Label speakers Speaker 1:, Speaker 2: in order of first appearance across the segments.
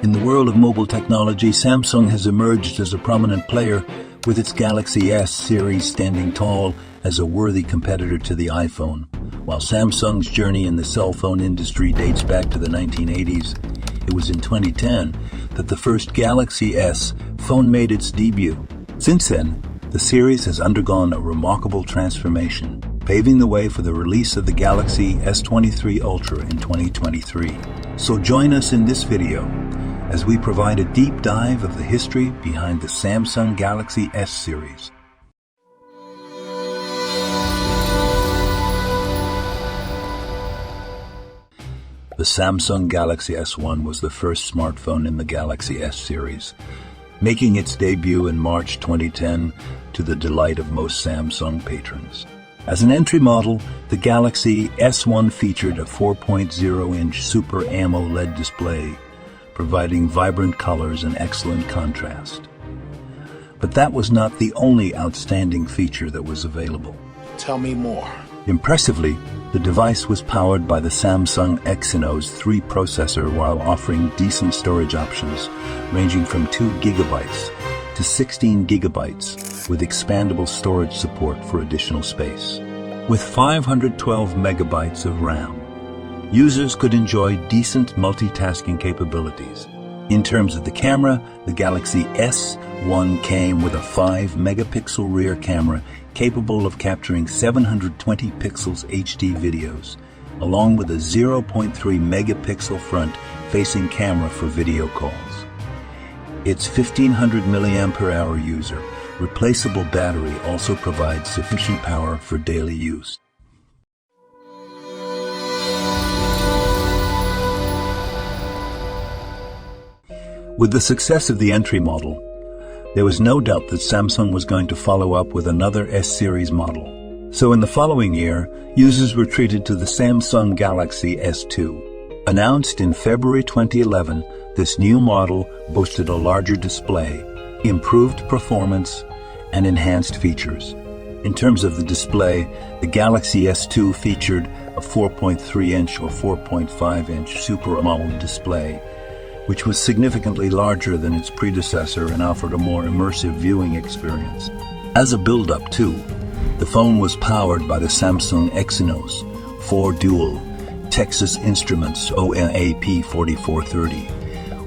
Speaker 1: In the world of mobile technology, Samsung has emerged as a prominent player with its Galaxy S series standing tall as a worthy competitor to the iPhone. While Samsung's journey in the cell phone industry dates back to the 1980s, it was in 2010 that the first Galaxy S phone made its debut. Since then, the series has undergone a remarkable transformation, paving the way for the release of the Galaxy S23 Ultra in 2023. So join us in this video as we provide a deep dive of the history behind the Samsung Galaxy S series. The Samsung Galaxy S1 was the first smartphone in the Galaxy S series, making its debut in March 2010 to the delight of most Samsung patrons. As an entry model, the Galaxy S1 featured a 4.0-inch Super AMOLED display, providing vibrant colors and excellent contrast. But that was not the only outstanding feature that was available.
Speaker 2: Tell me more.
Speaker 1: Impressively, the device was powered by the Samsung Exynos 3 processor while offering decent storage options, ranging from 2 GB to 16 GB, with expandable storage support for additional space. With 512 MB of RAM, users could enjoy decent multitasking capabilities. In terms of the camera, the Galaxy S1 came with a 5-megapixel rear camera capable of capturing 720 pixels HD videos, along with a 0.3-megapixel front-facing camera for video calls. Its 1500 mAh user replaceable battery also provides sufficient power for daily use. With the success of the entry model, there was no doubt that Samsung was going to follow up with another S-series model. So in the following year, users were treated to the Samsung Galaxy S2. Announced in February 2011, this new model boasted a larger display, improved performance, and enhanced features. In terms of the display, the Galaxy S2 featured a 4.3-inch or 4.5-inch Super AMOLED display, which was significantly larger than its predecessor and offered a more immersive viewing experience. As a build-up too, the phone was powered by the Samsung Exynos 4 Dual Texas Instruments ONAP 4430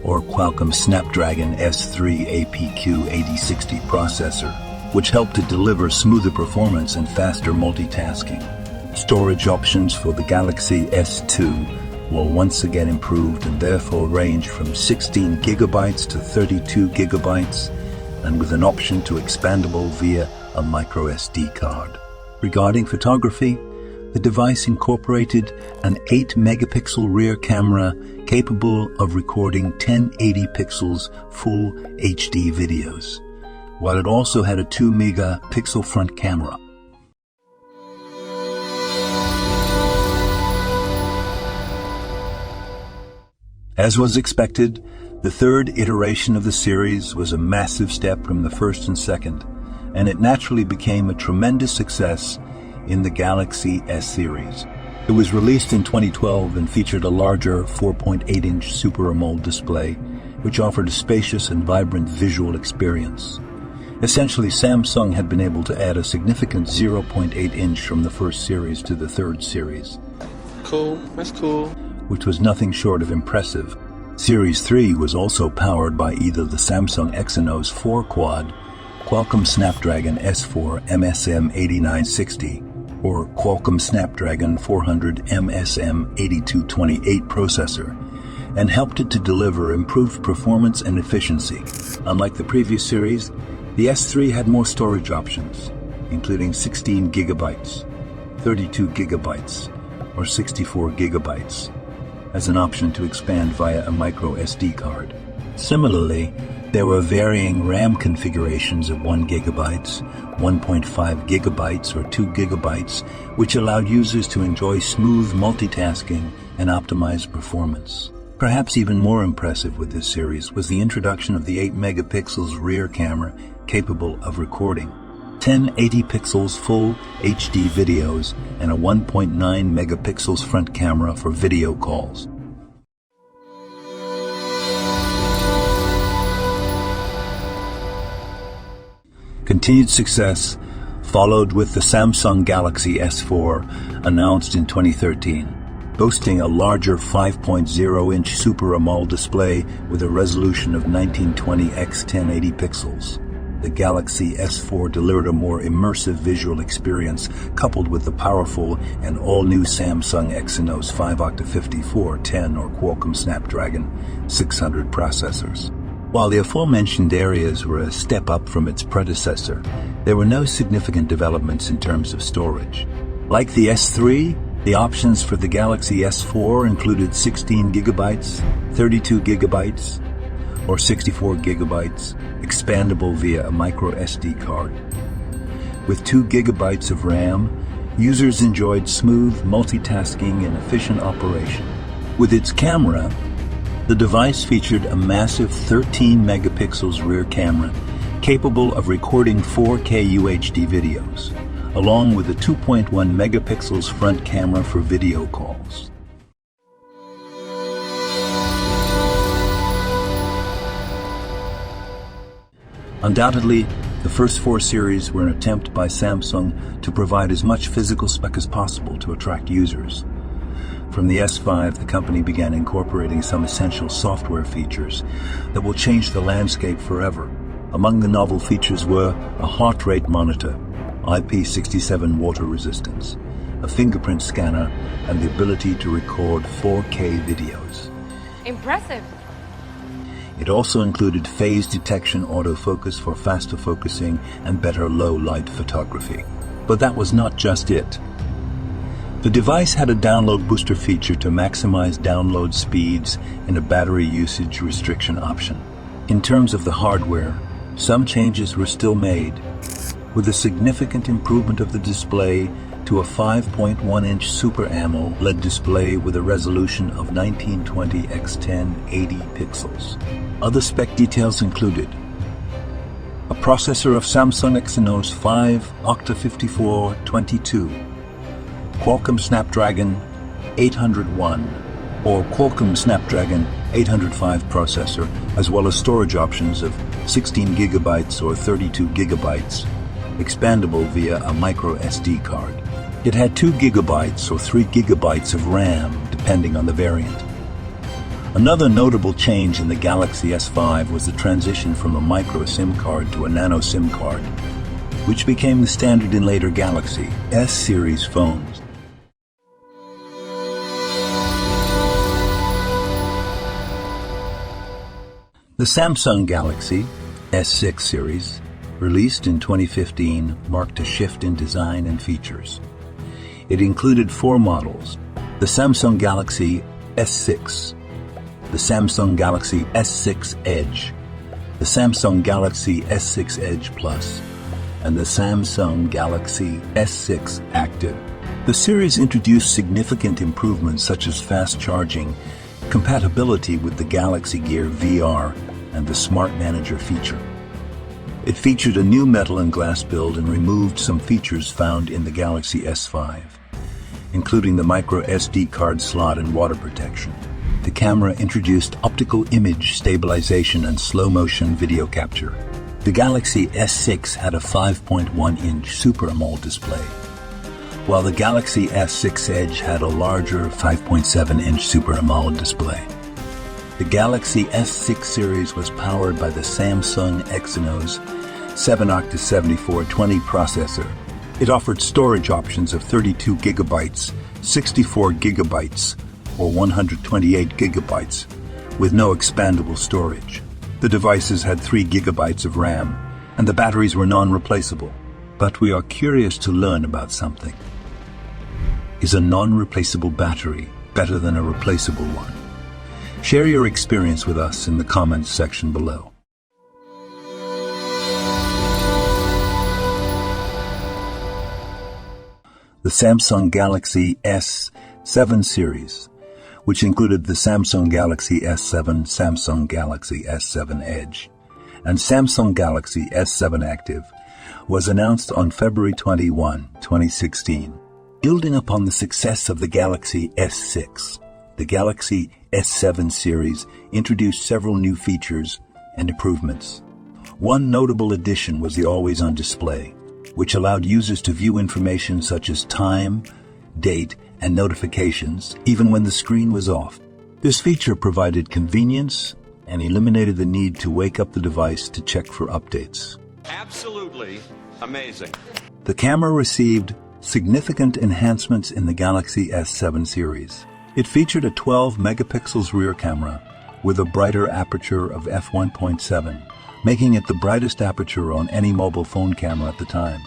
Speaker 1: or Qualcomm Snapdragon S3 APQ 8060 processor, which helped to deliver smoother performance and faster multitasking. Storage options for the Galaxy S2 were once again improved and therefore range from 16 GB to 32 GB, and with an option to expandable via a micro SD card. Regarding photography, the device incorporated an 8-megapixel rear camera capable of recording 1080 pixels full HD videos, while it also had a 2-megapixel front camera. As was expected, the third iteration of the series was a massive step from the first and second, and it naturally became a tremendous success in the Galaxy S series. It was released in 2012 and featured a larger 4.8-inch Super AMOLED display, which offered a spacious and vibrant visual experience. Essentially, Samsung had been able to add a significant 0.8-inch from the first series to the third series.
Speaker 2: Cool, that's cool.
Speaker 1: Which was nothing short of impressive. Series 3 was also powered by either the Samsung Exynos 4 Quad, Qualcomm Snapdragon S4 MSM 8960, or Qualcomm Snapdragon 400 MSM 8228 processor, and helped it to deliver improved performance and efficiency. Unlike the previous series, the S3 had more storage options, including 16 GB, 32 GB, or 64 GB, as an option to expand via a micro SD card. Similarly, there were varying RAM configurations of 1 GB, 1.5 GB, or 2 GB, which allowed users to enjoy smooth multitasking and optimized performance. Perhaps even more impressive with this series was the introduction of the 8-megapixels rear camera capable of recording 1080 pixels full HD videos and a 1.9 megapixels front camera for video calls. Continued success followed with the Samsung Galaxy S4, announced in 2013, boasting a larger 5.0-inch Super AMOLED display with a resolution of 1920 x 1080 pixels. The Galaxy S4 delivered a more immersive visual experience coupled with the powerful and all-new Samsung Exynos 5 or Qualcomm Snapdragon 600 processors. While the aforementioned areas were a step up from its predecessor, there were no significant developments in terms of storage. Like the S3, the options for the Galaxy S4 included 16 gigabytes, 32 gigabytes, or 64 gigabytes, expandable via a micro SD card. With 2 gigabytes of RAM, users enjoyed smooth multitasking and efficient operation. With its camera, the device featured a massive 13 megapixels rear camera capable of recording 4K UHD videos, along with a 2.1 megapixels front camera for video calls. Undoubtedly, the first 4 series were an attempt by Samsung to provide as much physical spec as possible to attract users. From the S5, the company began incorporating some essential software features that will change the landscape forever. Among the novel features were a heart rate monitor, IP67 water resistance, a fingerprint scanner, and the ability to record 4K videos.
Speaker 3: Impressive!
Speaker 1: It also included phase detection autofocus for faster focusing and better low-light photography. But that was not just it. The device had a download booster feature to maximize download speeds and a battery usage restriction option. In terms of the hardware, some changes were still made, with a significant improvement of the display to a 5.1-inch Super AMOLED display with a resolution of 1920 x 1080 pixels. Other spec details included a processor of Samsung Exynos 5 Octa-5422, Qualcomm Snapdragon 801 or Qualcomm Snapdragon 805 processor, as well as storage options of 16 gigabytes or 32 gigabytes, expandable via a micro SD card. It had 2 gigabytes or 3 gigabytes of RAM, depending on the variant. Another notable change in the Galaxy S5 was the transition from a micro SIM card to a nano SIM card, which became the standard in later Galaxy S series phones. The Samsung Galaxy S6 series, released in 2015, marked a shift in design and features. It included 4 models: the Samsung Galaxy S6, the Samsung Galaxy S6 Edge, the Samsung Galaxy S6 Edge Plus, and the Samsung Galaxy S6 Active. The series introduced significant improvements such as fast charging, compatibility with the Galaxy Gear VR, and the Smart Manager feature. It featured a new metal and glass build and removed some features found in the Galaxy S5, including the micro SD card slot and water protection. The camera introduced optical image stabilization and slow-motion video capture. The Galaxy S6 had a 5.1-inch Super AMOLED display, while the Galaxy S6 Edge had a larger 5.7-inch Super AMOLED display. The Galaxy S6 series was powered by the Samsung Exynos 7 Octa-7420 processor. It offered storage options of 32 gigabytes, 64 gigabytes, or 128 gigabytes, with no expandable storage. The devices had 3 gigabytes of RAM, and the batteries were non-replaceable. But we are curious to learn about something. Is a non-replaceable battery better than a replaceable one? Share your experience with us in the comments section below. The Samsung Galaxy S7 series, which included the Samsung Galaxy S7, Samsung Galaxy S7 Edge, and Samsung Galaxy S7 Active, was announced on February 21, 2016. Building upon the success of the Galaxy S6, the Galaxy S7 series introduced several new features and improvements. One notable addition was the always-on display, which allowed users to view information such as time, date, and notifications, even when the screen was off. This feature provided convenience and eliminated the need to wake up the device to check for updates.
Speaker 3: Absolutely amazing.
Speaker 1: The camera received significant enhancements in the Galaxy S7 series. It featured a 12 megapixels rear camera with a brighter aperture of f1.7, making it the brightest aperture on any mobile phone camera at the time.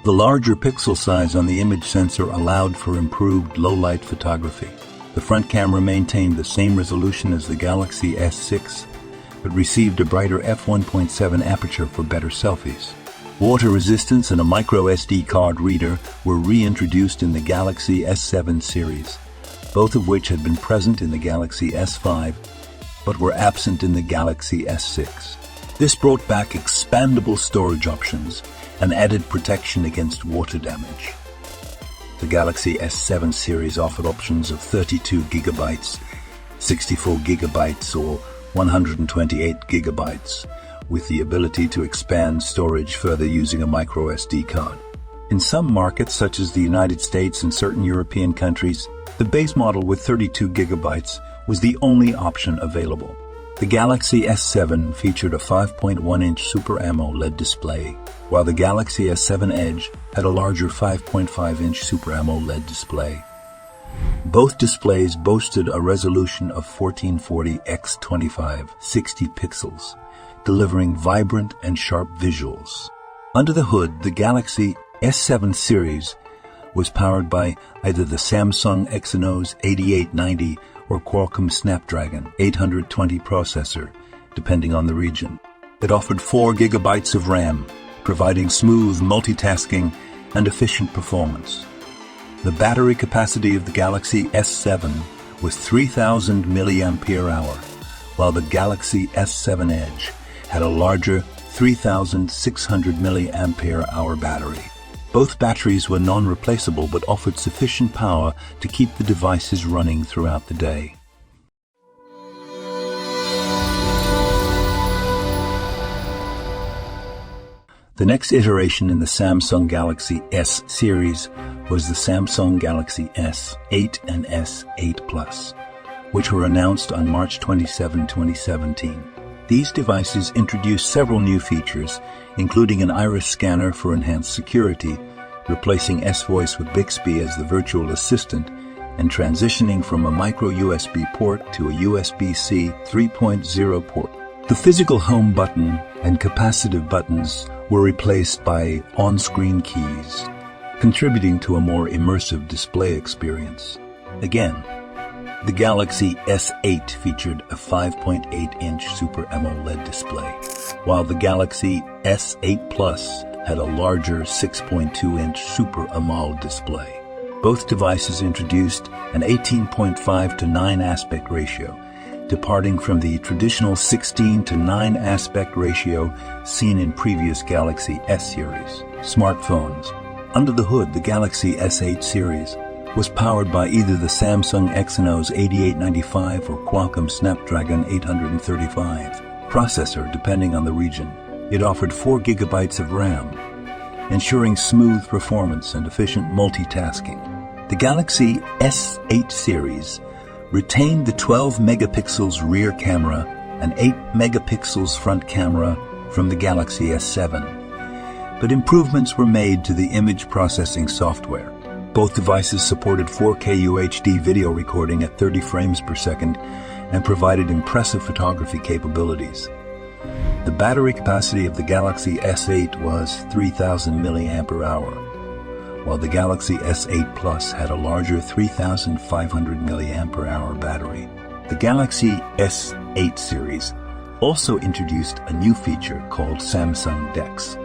Speaker 1: The larger pixel size on the image sensor allowed for improved low-light photography. The front camera maintained the same resolution as the Galaxy S6, but received a brighter f1.7 aperture for better selfies. Water resistance and a micro SD card reader were reintroduced in the Galaxy S7 series, both of which had been present in the Galaxy S5, but were absent in the Galaxy S6. This brought back expandable storage options and added protection against water damage. The Galaxy S7 series offered options of 32 gigabytes, 64 gigabytes, or 128 gigabytes, with the ability to expand storage further using a micro SD card. In some markets, such as the United States and certain European countries, the base model with 32 gigabytes was the only option available. The Galaxy S7 featured a 5.1-inch Super AMOLED display, while the Galaxy S7 Edge had a larger 5.5-inch Super AMOLED display. Both displays boasted a resolution of 1440 x 2560 pixels, delivering vibrant and sharp visuals. Under the hood, the Galaxy S7 series was powered by either the Samsung Exynos 8890 or Qualcomm Snapdragon 820 processor, depending on the region. It offered 4 gigabytes of RAM, providing smooth multitasking and efficient performance. The battery capacity of the Galaxy S7 was 3000 mAh, while the Galaxy S7 Edge had a larger 3600 mAh battery. Both batteries were non-replaceable but offered sufficient power to keep the devices running throughout the day. The next iteration in the Samsung Galaxy S series was the Samsung Galaxy S8 and S8 Plus, which were announced on March 27, 2017. These devices introduced several new features, including an iris scanner for enhanced security, replacing S-Voice with Bixby as the virtual assistant, and transitioning from a micro USB port to a USB-C 3.0 port. The physical home button and capacitive buttons were replaced by on-screen keys, contributing to a more immersive display experience. Again, the Galaxy S8 featured a 5.8-inch Super AMOLED display, while the Galaxy S8 Plus had a larger 6.2-inch Super AMOLED display. Both devices introduced an 18.5 to 9 aspect ratio, departing from the traditional 16 to 9 aspect ratio seen in previous Galaxy S series smartphones. Under the hood, the Galaxy S8 series was powered by either the Samsung Exynos 8895 or Qualcomm Snapdragon 835 processor, depending on the region. It offered 4 gigabytes of RAM, ensuring smooth performance and efficient multitasking. The Galaxy S8 series retained the 12 megapixels rear camera and 8 megapixels front camera from the Galaxy S7, but improvements were made to the image processing software. Both devices supported 4K UHD video recording at 30 frames per second and provided impressive photography capabilities. The battery capacity of the Galaxy S8 was 3000 mAh, while the Galaxy S8 Plus had a larger 3500 mAh battery. The Galaxy S8 series also introduced a new feature called Samsung DeX,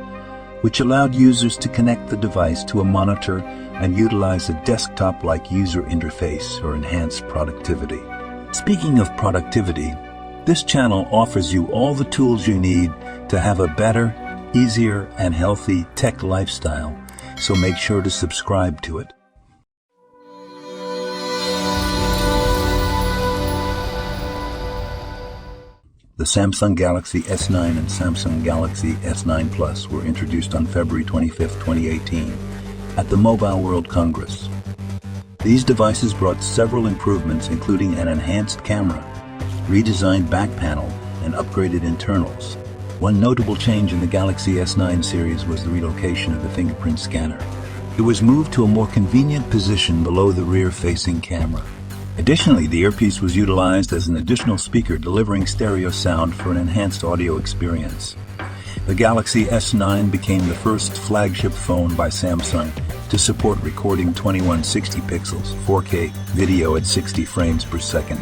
Speaker 1: which allowed users to connect the device to a monitor and utilize a desktop-like user interface for enhanced productivity. Speaking of productivity, this channel offers you all the tools you need to have a better, easier, and healthy tech lifestyle, so make sure to subscribe to it. The Samsung Galaxy S9 and Samsung Galaxy S9 Plus were introduced on February 25, 2018, at the Mobile World Congress. These devices brought several improvements, including an enhanced camera, redesigned back panel, and upgraded internals. One notable change in the Galaxy S9 series was the relocation of the fingerprint scanner. It was moved to a more convenient position below the rear-facing camera. Additionally, the earpiece was utilized as an additional speaker, delivering stereo sound for an enhanced audio experience. The Galaxy S9 became the first flagship phone by Samsung to support recording 2160 pixels 4K video at 60 frames per second,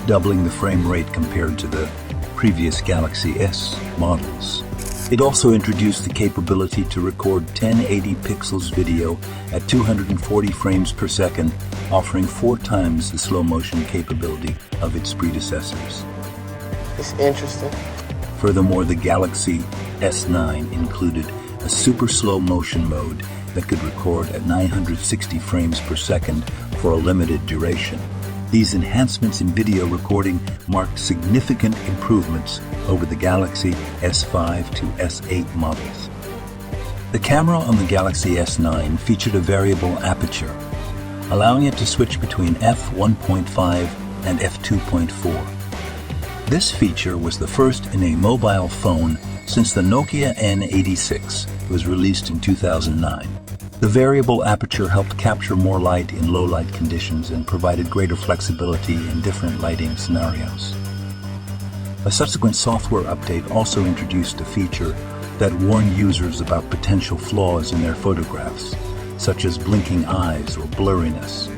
Speaker 1: doubling the frame rate compared to the previous Galaxy S models. It also introduced the capability to record 1080 pixels video at 240 frames per second, offering 4 times the slow motion capability of its predecessors.
Speaker 4: It's interesting.
Speaker 1: Furthermore, the Galaxy S9 included a super slow motion mode that could record at 960 frames per second for a limited duration. These enhancements in video recording marked significant improvements over the Galaxy S5 to S8 models. The camera on the Galaxy S9 featured a variable aperture, allowing it to switch between f1.5 and f2.4. This feature was the first in a mobile phone since the Nokia N86 was released in 2009. The variable aperture helped capture more light in low-light conditions and provided greater flexibility in different lighting scenarios. A subsequent software update also introduced a feature that warned users about potential flaws in their photographs, such as blinking eyes or blurriness.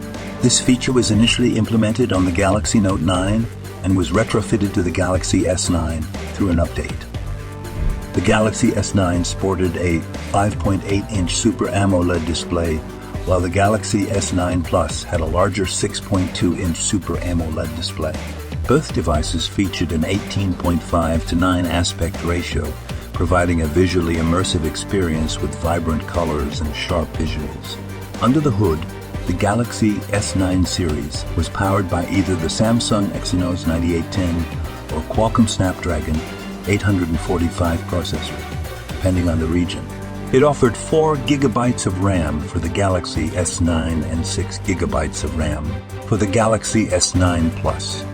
Speaker 1: This feature was initially implemented on the Galaxy Note 9 and was retrofitted to the Galaxy S9 through an update. The Galaxy S9 sported a 5.8-inch Super AMOLED display, while the Galaxy S9 Plus had a larger 6.2-inch Super AMOLED display. Both devices featured an 18.5:9 aspect ratio, providing a visually immersive experience with vibrant colors and sharp visuals. Under the hood, the Galaxy S9 series was powered by either the Samsung Exynos 9810 or Qualcomm Snapdragon 845 processor, depending on the region. It offered 4 GB of RAM for the Galaxy S9 and 6 GB of RAM for the Galaxy S9 Plus,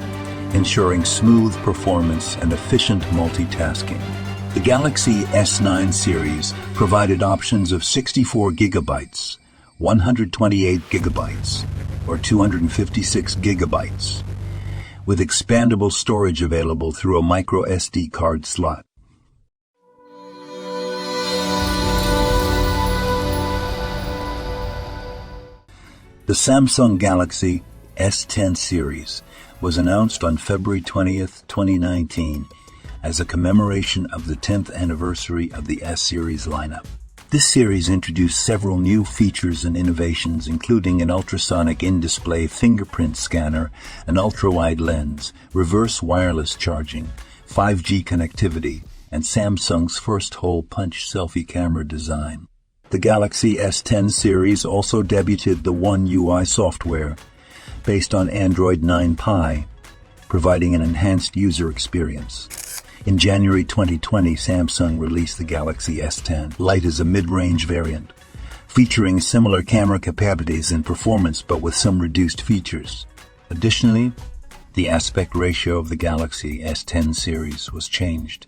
Speaker 1: ensuring smooth performance and efficient multitasking. The Galaxy S9 series provided options of 64 GB, 128 GB, or 256 GB, with expandable storage available through a micro SD card slot. The Samsung Galaxy S10 series was announced on February 20th, 2019 as a commemoration of the 10th anniversary of the S series lineup. This series introduced several new features and innovations, including an ultrasonic in-display fingerprint scanner, an ultra-wide lens, reverse wireless charging, 5G connectivity, and Samsung's first hole-punch selfie camera design. The Galaxy S10 series also debuted the One UI software, based on Android 9 Pie, providing an enhanced user experience. In January 2020, Samsung released the Galaxy S10 Lite as a mid-range variant, featuring similar camera capabilities and performance but with some reduced features. Additionally, the aspect ratio of the Galaxy S10 series was changed,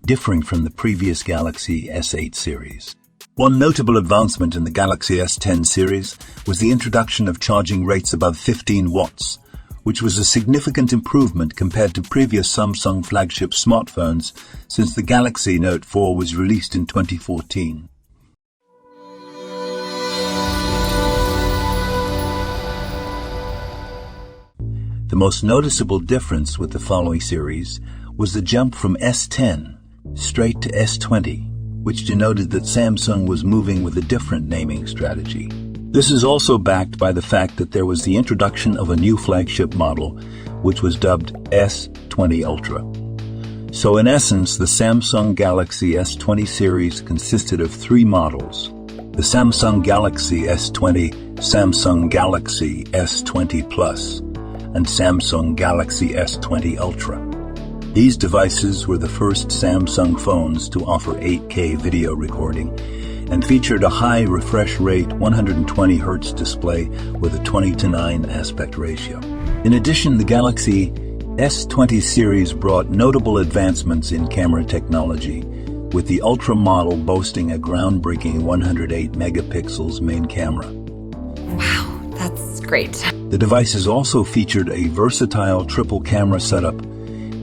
Speaker 1: differing from the previous Galaxy S8 series. One notable advancement in the Galaxy S10 series was the introduction of charging rates above 15 watts, which was a significant improvement compared to previous Samsung flagship smartphones since the Galaxy Note 4 was released in 2014. The most noticeable difference with the following series was the jump from S10 straight to S20, which denoted that Samsung was moving with a different naming strategy. This is also backed by the fact that there was the introduction of a new flagship model, which was dubbed S20 Ultra. So in essence, the Samsung Galaxy S20 series consisted of 3 models: the Samsung Galaxy S20, Samsung Galaxy S20 Plus, and Samsung Galaxy S20 Ultra. These devices were the first Samsung phones to offer 8K video recording and featured a high refresh rate 120 Hz display with a 20:9 aspect ratio. In addition, the Galaxy S20 series brought notable advancements in camera technology, with the Ultra model boasting a groundbreaking 108 megapixels main camera.
Speaker 5: Wow, that's great.
Speaker 1: The devices also featured a versatile triple camera setup,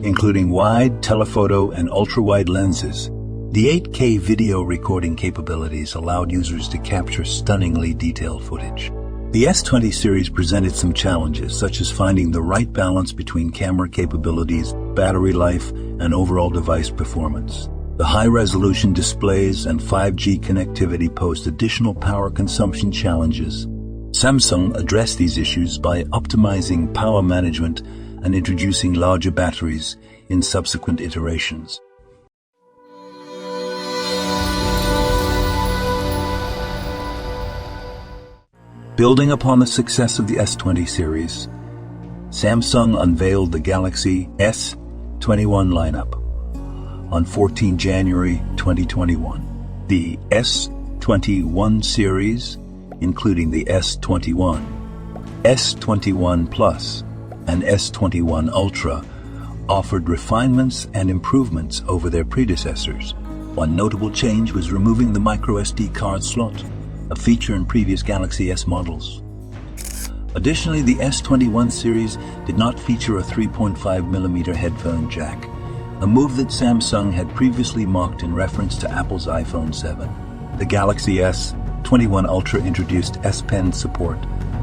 Speaker 1: including wide, telephoto, and ultra-wide lenses. The 8K video recording capabilities allowed users to capture stunningly detailed footage. The S20 series presented some challenges, such as finding the right balance between camera capabilities, battery life, and overall device performance. The high-resolution displays and 5G connectivity posed additional power consumption challenges. Samsung addressed these issues by optimizing power management and introducing larger batteries in subsequent iterations. Building upon the success of the S20 series, Samsung unveiled the Galaxy S21 lineup on 14 January 2021. The S21 series, including the S21, S21 Plus, and S21 Ultra, offered refinements and improvements over their predecessors. One notable change was removing the microSD card slot, a feature in previous Galaxy S models. Additionally, the S21 series did not feature a 3.5mm headphone jack, a move that Samsung had previously mocked in reference to Apple's iPhone 7. The Galaxy S21 Ultra introduced S Pen support,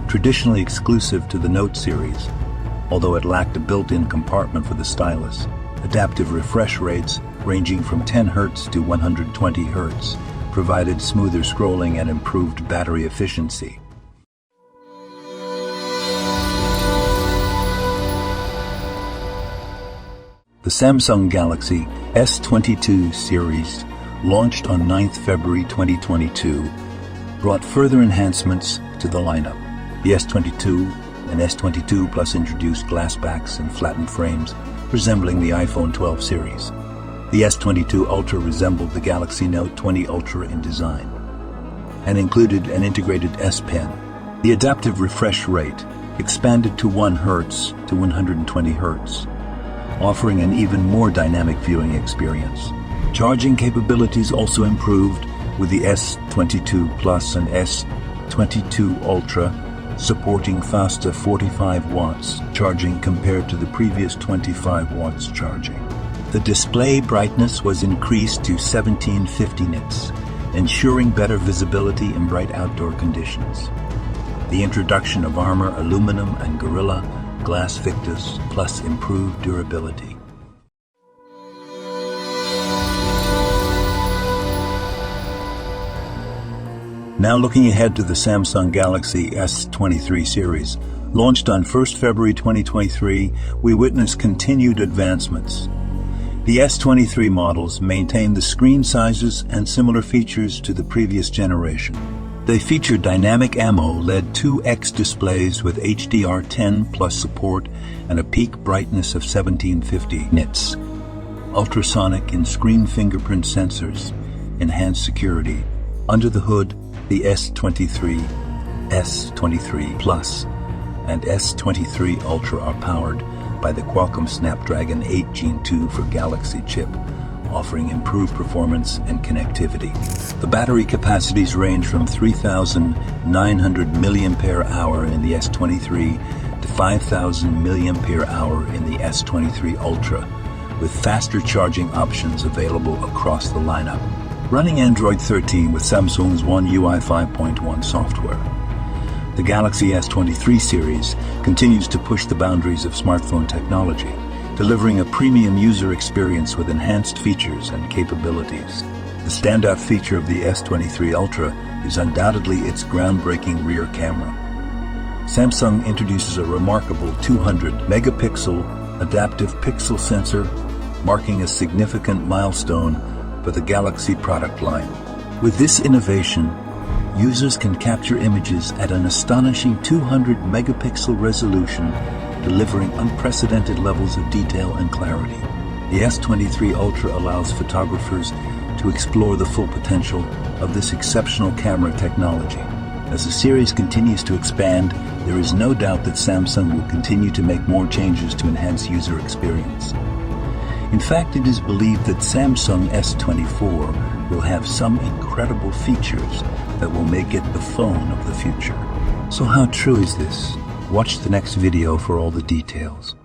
Speaker 1: traditionally exclusive to the Note series, although it lacked a built-in compartment for the stylus. Adaptive refresh rates ranging from 10 Hz to 120 Hz provided smoother scrolling and improved battery efficiency. The Samsung Galaxy S22 series, launched on 9th February 2022, brought further enhancements to the lineup. The S22 and S22 Plus introduced glass backs and flattened frames, resembling the iPhone 12 series. The S22 Ultra resembled the Galaxy Note 20 Ultra in design and included an integrated S Pen. The adaptive refresh rate expanded to 1 Hz to 120 Hz, offering an even more dynamic viewing experience. Charging capabilities also improved, with the S22 Plus and S22 Ultra supporting faster 45 watts charging compared to the previous 25 watts charging. The display brightness was increased to 1750 nits, ensuring better visibility in bright outdoor conditions. The introduction of Armor Aluminum and Gorilla Glass Victus Plus improved durability. Now looking ahead to the Samsung Galaxy S23 series. Launched on 1st February 2023, we witnessed continued advancements. The S23 models maintain the screen sizes and similar features to the previous generation. They feature dynamic AMOLED 2X displays with HDR10 plus support and a peak brightness of 1750 nits. Ultrasonic in-screen fingerprint sensors, enhanced security. Under the hood, the S23, S23 Plus, and S23 Ultra are powered by the Qualcomm Snapdragon 8 Gen 2 for Galaxy chip, offering improved performance and connectivity. The battery capacities range from 3,900 mAh in the S23 to 5,000 mAh in the S23 Ultra, with faster charging options available across the lineup. Running Android 13 with Samsung's One UI 5.1 software, the Galaxy S23 series continues to push the boundaries of smartphone technology, delivering a premium user experience with enhanced features and capabilities. The standout feature of the S23 Ultra is undoubtedly its groundbreaking rear camera. Samsung introduces a remarkable 200-megapixel adaptive pixel sensor, marking a significant milestone for the Galaxy product line. With this innovation, users can capture images at an astonishing 200-megapixel resolution, delivering unprecedented levels of detail and clarity. The S23 Ultra allows photographers to explore the full potential of this exceptional camera technology. As the series continues to expand, there is no doubt that Samsung will continue to make more changes to enhance user experience. In fact, it is believed that Samsung S24 will have some incredible features that will make it the phone of the future. So how true is this? Watch the next video for all the details.